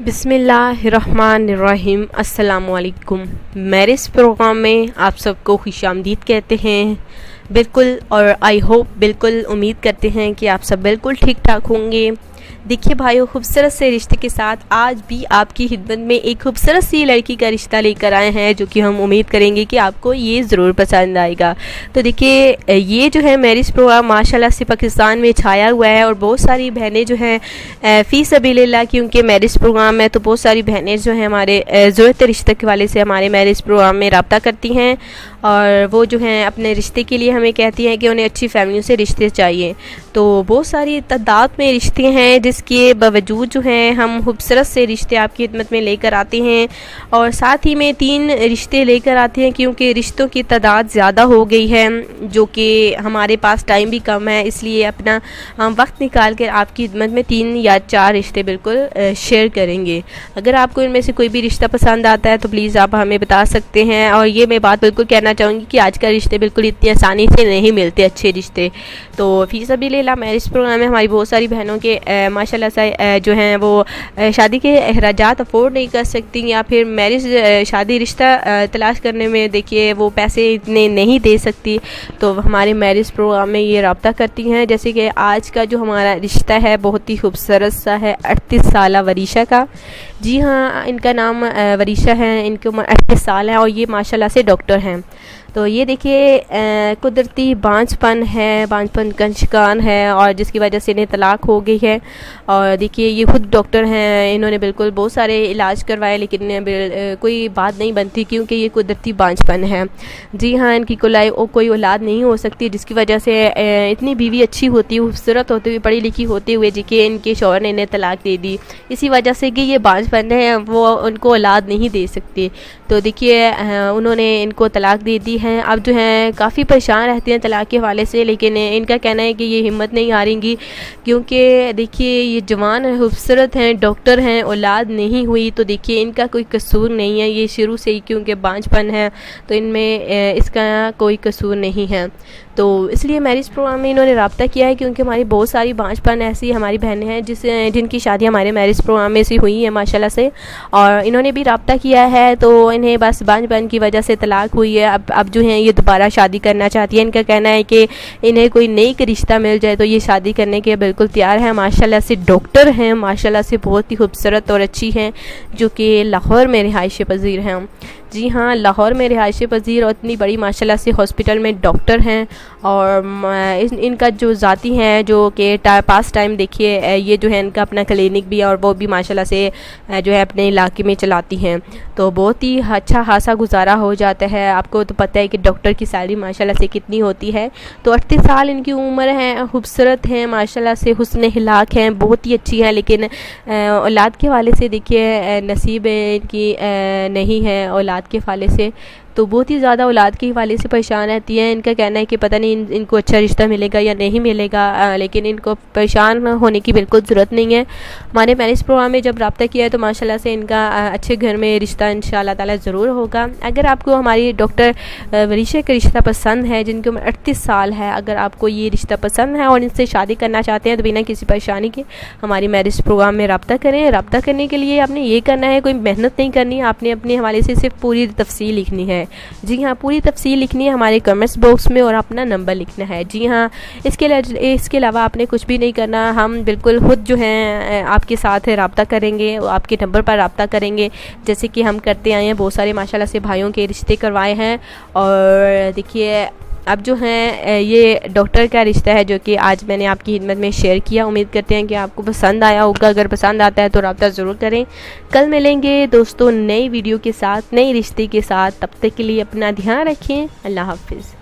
بسم اللہ الرحمن الرحیم۔ السلام علیکم۔ میرے اس پروگرام میں آپ سب کو خوش آمدید کہتے ہیں بالکل، اور آئی ہوپ بالکل امید کرتے ہیں کہ آپ سب بالکل ٹھیک ٹھاک ہوں گے۔ دیکھیے بھائیو، خوبصورت سے رشتے کے ساتھ آج بھی آپ کی خدمت میں ایک خوبصورت سی لڑکی کا رشتہ لے کر آئے ہیں، جو کہ ہم امید کریں گے کہ آپ کو یہ ضرور پسند آئے گا۔ تو دیکھیے یہ جو ہے میرج پروگرام ماشاءاللہ سے پاکستان میں چھایا ہوا ہے، اور بہت ساری بہنیں جو ہیں فی سبیل اللہ، کیونکہ میرج پروگرام ہے تو بہت ساری بہنیں جو ہیں ہمارے ضرورت رشتے کے والے سے ہمارے میرج پروگرام میں رابطہ کرتی ہیں، اور وہ جو ہیں اپنے رشتے کے لیے ہمیں کہتی ہیں کہ انہیں اچھی فیملیوں سے رشتے چاہیے۔ تو بہت ساری تعداد میں رشتے ہیں، جس کے باوجود جو ہیں ہم خوبصورت سے رشتے آپ کی خدمت میں لے کر آتے ہیں، اور ساتھ ہی میں 3 رشتے لے کر آتے ہیں، کیونکہ رشتوں کی تعداد زیادہ ہو گئی ہے، جو کہ ہمارے پاس ٹائم بھی کم ہے، اس لیے اپنا ہم وقت نکال کر آپ کی خدمت میں 3 یا 4 رشتے بالکل شیئر کریں گے۔ اگر آپ کو ان میں سے کوئی بھی رشتہ پسند آتا ہے تو پلیز آپ ہمیں بتا سکتے ہیں، اور یہ میں بات بالکل کہنا چاہوں گی کہ آج کل رشتے بالکل اتنی آسانی سے نہیں ملتے اچھے رشتے۔ تو فی سبیل اللہ میرج پروگرام میں ہماری بہت ساری بہنوں کے ماشاءاللہ سے جو ہیں وہ شادی کے اخراجات افورڈ نہیں کر سکتی، یا پھر میرج شادی رشتہ تلاش کرنے میں دیکھیے وہ پیسے اتنے نہیں دے سکتی، تو ہمارے میرج پروگرام میں یہ رابطہ کرتی ہیں۔ جیسے کہ آج کا جو ہمارا رشتہ ہے بہت ہی خوبصورت سا ہے، 38 سالہ وریشہ کا۔ جی ہاں، ان کا نام وریشہ ہے، ان کی عمر 38 سال ہے، اور یہ ماشاءاللہ سے ڈاکٹر ہیں۔ تو یہ دیکھیے قدرتی بانجھ پن کا شکار ہے، اور جس کی وجہ سے انہیں طلاق ہو گئی ہے۔ اور دیکھیے یہ خود ڈاکٹر ہیں، انہوں نے بالکل بہت سارے علاج کروائے، لیکن کوئی بات نہیں بنتی، کیونکہ یہ قدرتی بانجھ پن ہے۔ جی ہاں، ان کی کوئی اولاد نہیں ہو سکتی، جس کی وجہ سے اتنی بیوی اچھی ہوتی، خوبصورت ہوتے ہوئے، پڑھی لکھی ہوتے ہوئے، جی کہ ان کے شوہر نے انہیں طلاق دے دی، اسی وجہ سے کہ یہ بانجھ پن ہے، وہ ان کو اولاد نہیں دے سکتے۔ تو دیکھیے انہوں نے ان کو طلاق دے دی ہے۔ اب جو ہیں کافی پریشان رہتے ہیں طلاق کے حوالے سے، لیکن ان کا کہنا ہے کہ یہ ہمت نہیں ہاریں گی، کیونکہ دیکھیے یہ جوان خوبصورت ہیں، ڈاکٹر ہیں، اولاد نہیں ہوئی، تو دیکھیے ان کا کوئی قصور نہیں ہے، یہ شروع سے ہی کیونکہ بانجھ پن ہے تو ان میں اس کا کوئی قصور نہیں ہے۔ تو اس لیے میرج پروگرام میں انہوں نے رابطہ کیا ہے، کیونکہ ہماری بہت ساری بانجھ پن ایسی ہماری بہنیں ہیں جن کی شادی ہمارے میرج پروگرام میں سے ہوئی ہے ماشاءاللہ سے، اور انہوں نے بھی رابطہ کیا ہے، تو انہیں بس بانجھ پن کی وجہ سے طلاق ہوئی ہے۔ اب جو ہیں یہ دوبارہ شادی کرنا چاہتی ہیں۔ ان کا کہنا ہے کہ انہیں کوئی نیک رشتہ مل جائے تو یہ شادی کرنے کے بالکل تیار ہیں۔ ماشاءاللہ سے ڈاکٹر ہیں، ماشاءاللہ سے بہت ہی خوبصورت اور اچھی ہیں، جو کہ لاہور میں رہائش پذیر ہیں۔ جی ہاں، لاہور میں رہائش پذیر اور اتنی بڑی ماشاءاللہ سے ہاسپٹل میں ڈاکٹر ہیں، اور ان کا جو ذاتی ہیں جو کہ پاس ٹائم دیکھیے یہ جو ہے ان کا اپنا کلینک بھی ہے، اور وہ بھی ماشاءاللہ سے جو ہے اپنے علاقے میں چلاتی ہیں، تو بہت ہی اچھا خاصا گزارا ہو جاتا ہے۔ آپ کو تو پتہ ہے کہ ڈاکٹر کی سیلری ماشاءاللہ سے کتنی ہوتی ہے۔ تو 38 سال ان کی عمر ہے، خوبصورت ہیں ماشاءاللہ سے، حسن اخلاق ہیں، بہت ہی اچھی ہیں، لیکن اولاد کے حوالے سے دیکھیے نصیب ان کی نہیں ہے اولاد کے حوالے سے، تو بہت ہی زیادہ اولاد کے حوالے سے پریشان رہتی ہیں۔ ان کا کہنا ہے کہ پتہ نہیں ان کو اچھا رشتہ ملے گا یا نہیں ملے گا، لیکن ان کو پریشان ہونے کی بالکل ضرورت نہیں ہے۔ ہمارے میرج پروگرام میں جب رابطہ کیا ہے تو ماشاءاللہ سے ان کا اچھے گھر میں رشتہ انشاءاللہ تعالی ضرور ہوگا۔ اگر آپ کو ہماری ڈاکٹر وریشہ کا رشتہ پسند ہے، جن کی عمر 38 سال ہے، اگر آپ کو یہ رشتہ پسند ہے اور ان سے شادی کرنا چاہتے ہیں، تو بنا کسی پریشانی کے ہماری میرج پروگرام میں رابطہ کریں۔ رابطہ کرنے کے لیے آپ نے یہ کرنا ہے، کوئی محنت نہیں کرنی، آپ نے اپنے حوالے سے صرف پوری تفصیل لکھنی ہے۔ جی ہاں، پوری تفصیل لکھنی ہے ہمارے کمنٹس باکس میں، اور اپنا نمبر لکھنا ہے۔ جی ہاں، اس کے علاوہ آپ نے کچھ بھی نہیں کرنا، ہم بالکل خود جو ہیں آپ کے ساتھ رابطہ کریں گے، آپ کے نمبر پر رابطہ کریں گے، جیسے کہ ہم کرتے آئے ہیں، بہت سارے ماشاءاللہ سے بھائیوں کے رشتے کروائے ہیں۔ اور دیکھیے اب جو ہیں یہ ڈاکٹر کا رشتہ ہے، جو کہ آج میں نے آپ کی خدمت میں شیئر کیا۔ امید کرتے ہیں کہ آپ کو پسند آیا ہوگا، اگر پسند آتا ہے تو رابطہ ضرور کریں۔ کل ملیں گے دوستوں نئی ویڈیو کے ساتھ، نئی رشتے کے ساتھ، تب تک کے لیے اپنا دھیان رکھیں۔ اللہ حافظ۔